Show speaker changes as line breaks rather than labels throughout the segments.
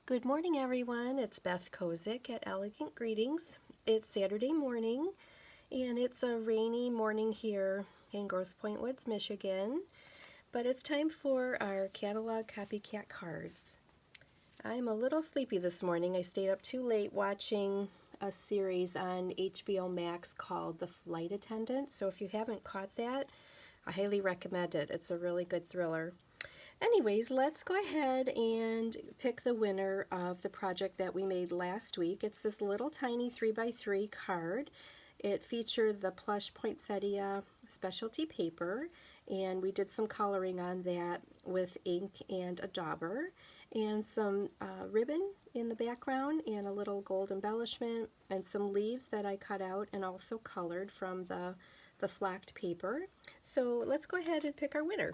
Good morning, everyone. It's Beth Kozik at Elegant Greetings. It's Saturday morning, and it's a rainy morning here in Grosse Pointe Woods, Michigan. But it's time for our catalog Copycat cards. I'm a little sleepy this morning. I stayed up too late watching a series on HBO Max called The Flight Attendant. So if you haven't caught that, I highly recommend it. It's a really good thriller. Anyways, let's go ahead and pick the winner of the project that we made last week. It's this little tiny 3x3 card. It featured the plush poinsettia specialty paper, and we did some coloring on that with ink and a dauber, and some ribbon in the background, and a little gold embellishment, and some leaves that I cut out and also colored from the flocked paper. So let's go ahead and pick our winner.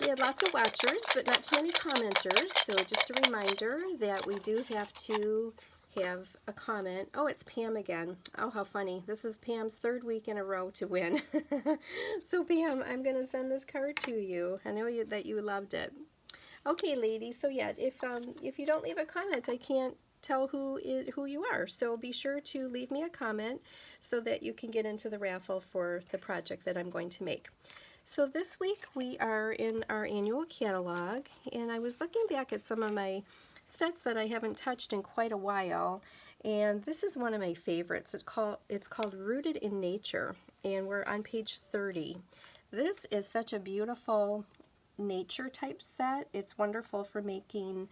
We had lots of watchers, but not too many commenters, so just a reminder that we do have to have a comment. Oh, it's Pam again. Oh, how funny. This is Pam's third week in a row to win. So Pam, I'm going to send this card to you. I know that you loved it. Okay, ladies, so yeah, if you don't leave a comment, I can't tell who you are. So be sure to leave me a comment so that you can get into the raffle for the project that I'm going to make. So this week we are in our annual catalog, and I was looking back at some of my sets that I haven't touched in quite a while, and this is one of my favorites. It's called Rooted in Nature, and we're on page 30. This is such a beautiful nature type set. It's wonderful for making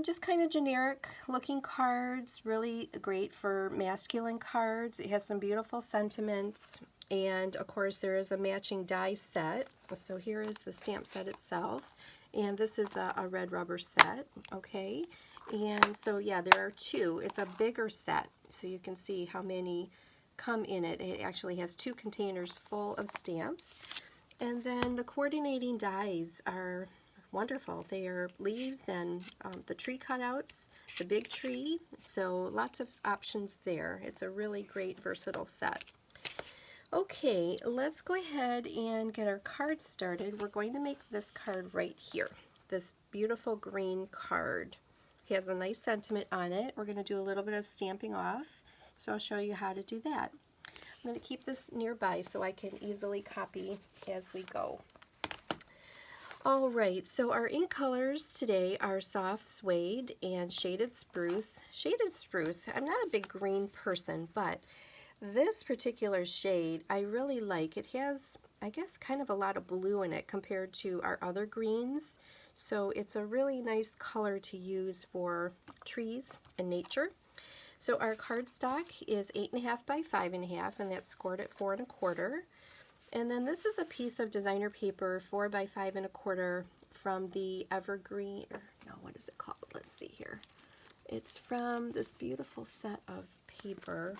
just kind of generic looking cards, really great for masculine cards. It has some beautiful sentiments, and of course there is a matching die set. So here is the stamp set itself, and this is a red rubber set, okay? And so yeah, there are two. It's a bigger set, so you can see how many come in it. It actually has 2 containers full of stamps. And then the coordinating dies are wonderful. They are leaves and the tree cutouts, the big tree, so lots of options there. It's a really great versatile set. Okay, let's go ahead and get our card started. We're going to make this card right here, this beautiful green card. It has a nice sentiment on it. We're going to do a little bit of stamping off, so I'll show you how to do that. I'm going to keep this nearby so I can easily copy as we go. Alright, so our ink colors today are soft suede and shaded spruce. Shaded spruce, I'm not a big green person, but this particular shade I really like. It has, I guess, kind of a lot of blue in it compared to our other greens. So it's a really nice color to use for trees and nature. So our cardstock is 8.5 by 5.5, and that's scored at 4 1/4. And then this is a piece of designer paper, 4 by 5 1/4, from the Evergreen, or no, what is it called? Let's see here. It's from this beautiful set of paper,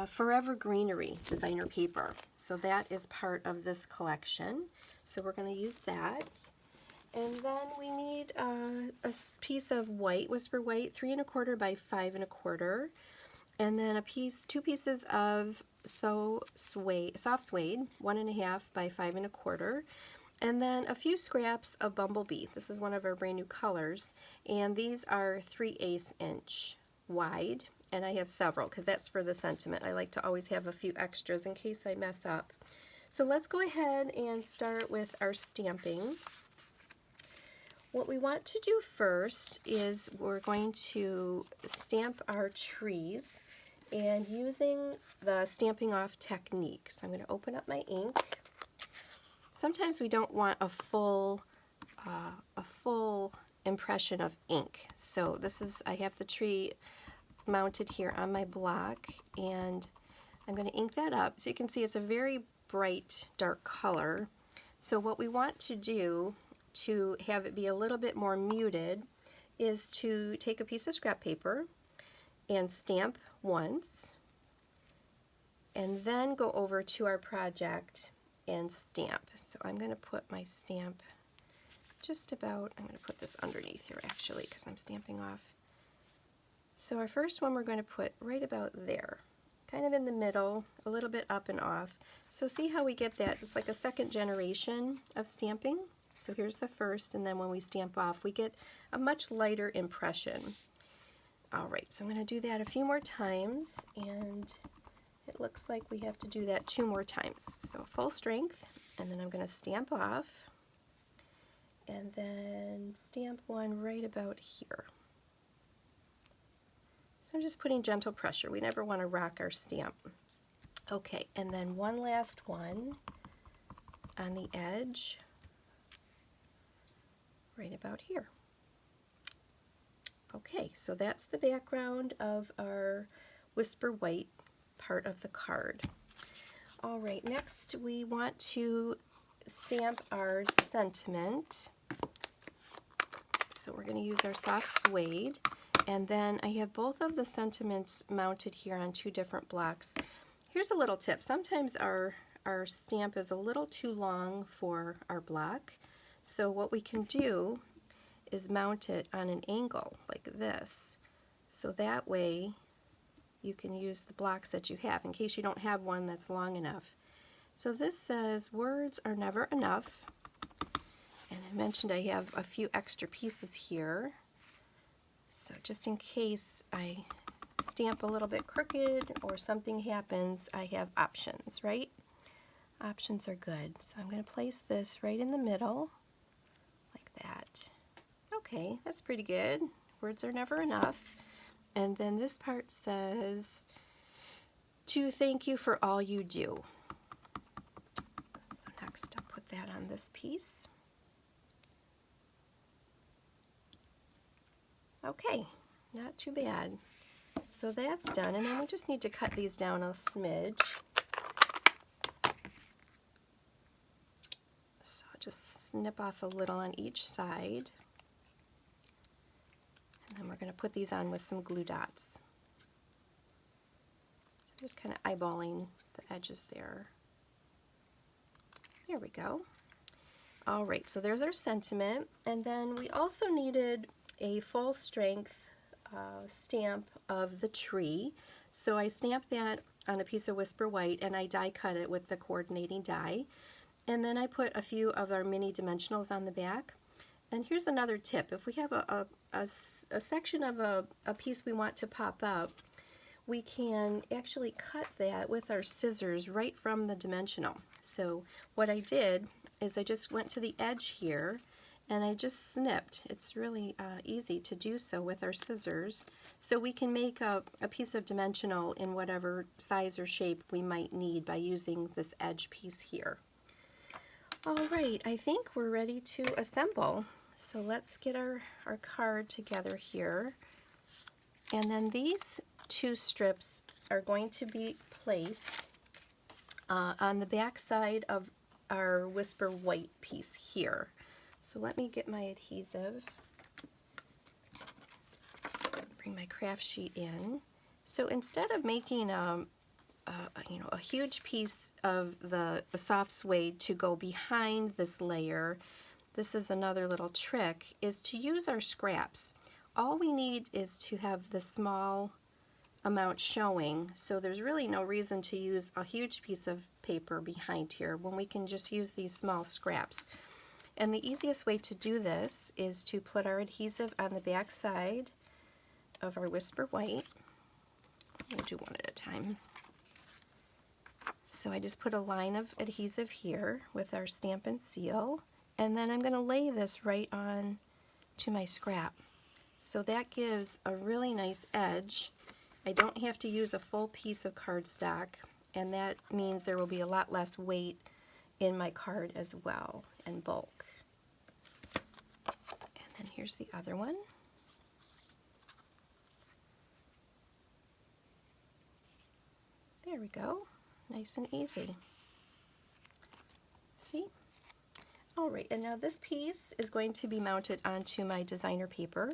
Forever Greenery designer paper. So that is part of this collection. So we're going to use that. And then we need a piece of white, Whisper White, 3 1/4 by 5 1/4. And then 2 pieces of soft suede, 1.5 by 5 1/4. And then a few scraps of Bumblebee. This is one of our brand new colors. And these are 3/8 inch wide. And I have several because that's for the sentiment. I like to always have a few extras in case I mess up. So let's go ahead and start with our stamping. What we want to do first is we're going to stamp our trees and using the stamping off technique. So I'm going to open up my ink. Sometimes we don't want a full impression of ink. So this is, I have the tree mounted here on my block, and I'm going to ink that up. So you can see it's a very bright dark color. So what we want to do to have it be a little bit more muted is to take a piece of scrap paper and stamp once, and then go over to our project and stamp. So I'm going to put my stamp just about, I'm going to put this underneath here actually because I'm stamping off. So our first one we're going to put right about there, kind of in the middle, a little bit up and off. So see how we get that? It's like a second generation of stamping. So here's the first, and then when we stamp off, we get a much lighter impression. All right, so I'm going to do that a few more times, and it looks like we have to do that 2 more times. So full strength, and then I'm going to stamp off, and then stamp one right about here. So I'm just putting gentle pressure. We never want to rock our stamp. Okay, and then one last one on the edge, right about here. Okay, so that's the background of our Whisper White part of the card. All right, next we want to stamp our sentiment. So we're going to use our soft suede, and then I have both of the sentiments mounted here on 2 different blocks. Here's a little tip. Sometimes our stamp is a little too long for our block, so what we can do is mount it on an angle like this, so that way you can use the blocks that you have in case you don't have one that's long enough. So this says, words are never enough, and I mentioned I have a few extra pieces here, so just in case I stamp a little bit crooked or something happens, I have options, right? Options are good. So I'm going to place this right in the middle like that. Okay, that's pretty good. Words are never enough. And then this part says, to thank you for all you do. So next I'll put that on this piece. Okay, not too bad. So that's done, and then we just need to cut these down a smidge. So just snip off a little on each side. And then we're going to put these on with some glue dots. So just kind of eyeballing the edges there. There we go. All right, so there's our sentiment, and then we also needed a full strength stamp of the tree. So I stamped that on a piece of Whisper White, and I die cut it with the coordinating die. And then I put a few of our mini dimensionals on the back. And here's another tip. If we have a section of a piece we want to pop up, we can actually cut that with our scissors right from the dimensional. So what I did is I just went to the edge here and I just snipped. It's really easy to do so with our scissors. So we can make a piece of dimensional in whatever size or shape we might need by using this edge piece here. All right, I think we're ready to assemble. So let's get our card together here. And then these 2 strips are going to be placed on the back side of our Whisper White piece here. So let me get my adhesive, bring my craft sheet in. So instead of making a huge piece of the soft suede to go behind this layer, this is another little trick, is to use our scraps. All we need is to have the small amount showing, so there's really no reason to use a huge piece of paper behind here when we can just use these small scraps. And the easiest way to do this is to put our adhesive on the back side of our Whisper White. We'll do one at a time. So I just put a line of adhesive here with our stamp and seal, and then I'm going to lay this right on to my scrap. So that gives a really nice edge. I don't have to use a full piece of cardstock, and that means there will be a lot less weight in my card as well, and bulk. And then here's the other one. There we go. Nice and easy. See? Alright, and now this piece is going to be mounted onto my designer paper.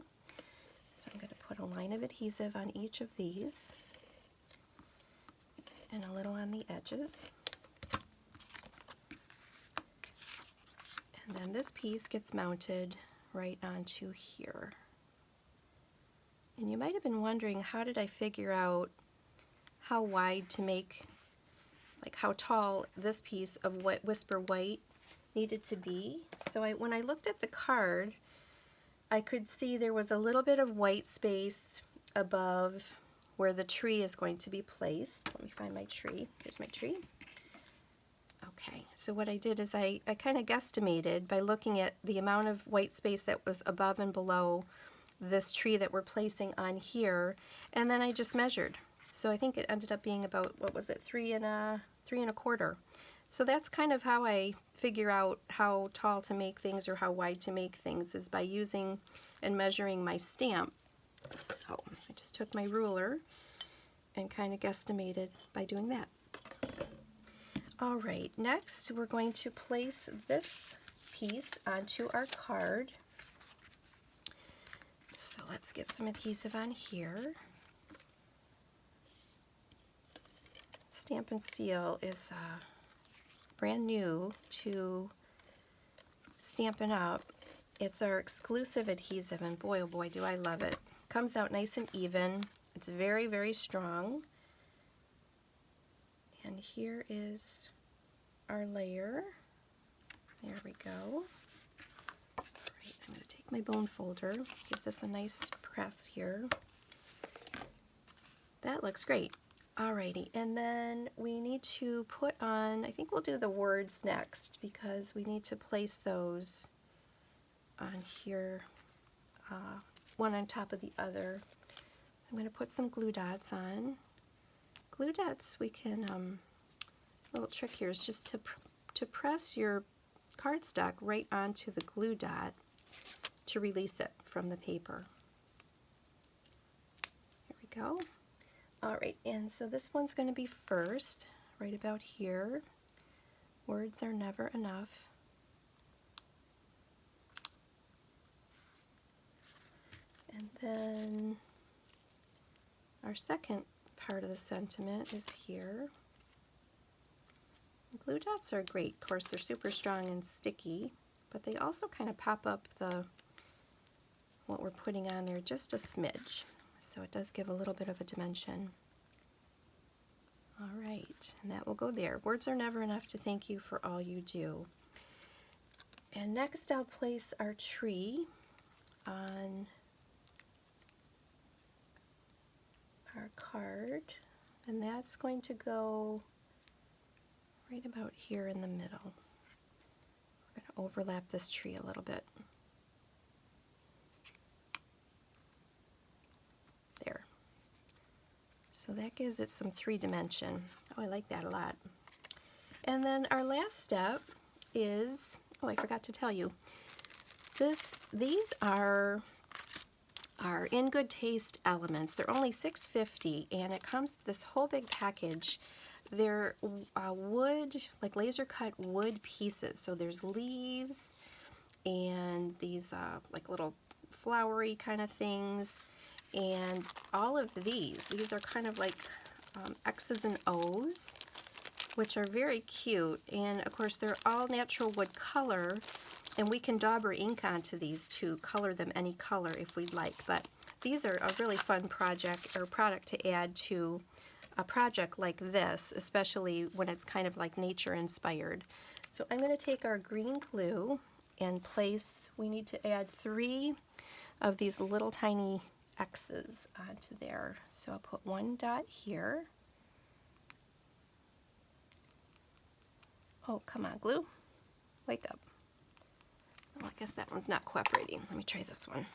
So I'm going to put a line of adhesive on each of these and a little on the edges. And then this piece gets mounted right onto here. And you might have been wondering, how did I figure out how wide to make, like how tall this piece of Whisper White needed to be. So when I looked at the card, I could see there was a little bit of white space above where the tree is going to be placed. Let me find my tree. Here's my tree. Okay, so what I did is I kind of guesstimated by looking at the amount of white space that was above and below this tree that we're placing on here, and then I just measured. So I think it ended up being about, what was it, 3 1/4. So that's kind of how I figure out how tall to make things or how wide to make things, is by using and measuring my stamp. So I just took my ruler and kind of guesstimated by doing that. All right, next we're going to place this piece onto our card. So let's get some adhesive on here. Stamp & Seal is brand new to Stampin' Up. It's our exclusive adhesive, and boy, oh boy, do I love it. Comes out nice and even. It's very, very strong. And here is our layer. There we go. All right, I'm going to take my bone folder, give this a nice press here. That looks great. Alrighty, and then we need to put on, I think we'll do the words next, because we need to place those on here, one on top of the other. I'm going to put some glue dots on. Glue dots, we can, a little trick here is just to press your cardstock right onto the glue dot to release it from the paper. There we go. Alright, and so this one's going to be first, right about here. Words are never enough. And then our second part of the sentiment is here. Glue dots are great. Of course, they're super strong and sticky, but they also kind of pop up what we're putting on there just a smidge. So it does give a little bit of a dimension. All right, and that will go there. Words are never enough to thank you for all you do. And next I'll place our tree on our card, and that's going to go right about here in the middle. We're going to overlap this tree a little bit. There. So that gives it some 3-dimension. Oh, I like that a lot. And then our last step is, oh, I forgot to tell you, these are In Good Taste elements. They're only $6.50, and it comes this whole big package. They're wood, like laser cut wood pieces. So there's leaves and these like little flowery kind of things, and all of these are kind of like X's and O's, which are very cute. And of course they're all natural wood color, and we can dauber ink onto these to color them any color if we'd like. But these are a really fun product to add to a project like this, especially when it's kind of like nature inspired. So I'm going to take our green glue and place, we need to add 3 of these little tiny X's onto there. So I'll put 1 dot here. Oh, come on, glue. Wake up. Well, I guess that one's not cooperating. Let me try this one.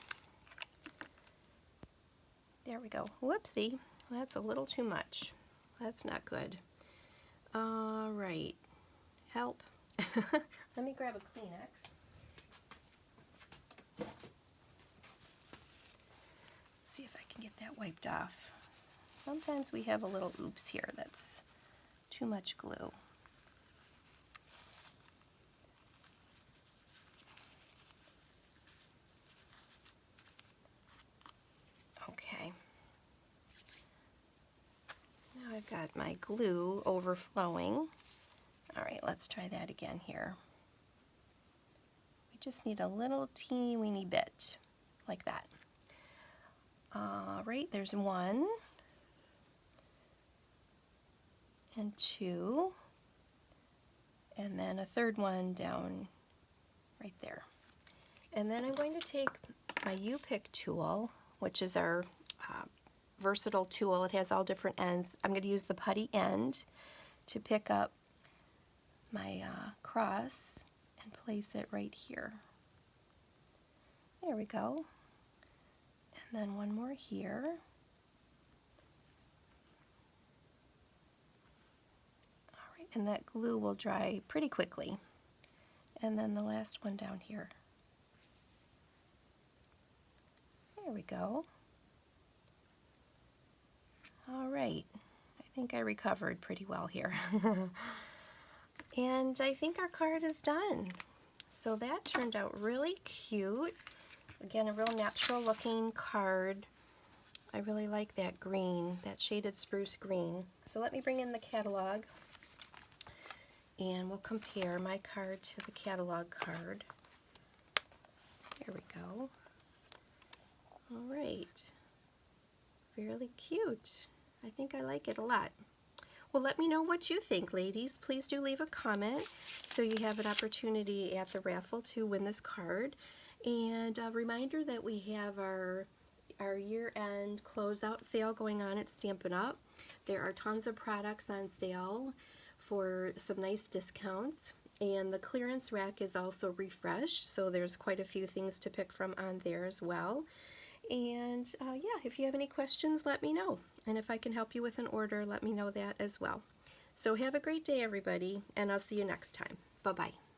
There we go. Whoopsie. That's a little too much. That's not good. All right. Help. Let me grab a Kleenex. Let's see if I can get that wiped off. Sometimes we have a little oops here that's too much glue. Okay. Now I've got my glue overflowing. All right, let's try that again here. We just need a little teeny weeny bit, like that. All right, there's 1 and 2 and then a third one down right there. And then I'm going to take my U-pick tool, which is our versatile tool. It has all different ends. I'm going to use the putty end to pick up my cross and place it right here. There we go. And then one more here. All right, and that glue will dry pretty quickly. And then the last one down here. There we go. All right, I think I recovered pretty well here. And I think our card is done. So that turned out really cute. Again, a real natural looking card. I really like that green, that shaded spruce green. So let me bring in the catalog and we'll compare my card to the catalog card. There we go. All right. Really cute. I think I like it a lot. Well, let me know what you think, ladies. Please do leave a comment so you have an opportunity at the raffle to win this card. And a reminder that we have our year-end closeout sale going on at Stampin' Up! There are tons of products on sale for some nice discounts. And the clearance rack is also refreshed, so there's quite a few things to pick from on there as well. And yeah, if you have any questions, let me know. And if I can help you with an order, let me know that as well. So have a great day, everybody, and I'll see you next time. Bye-bye.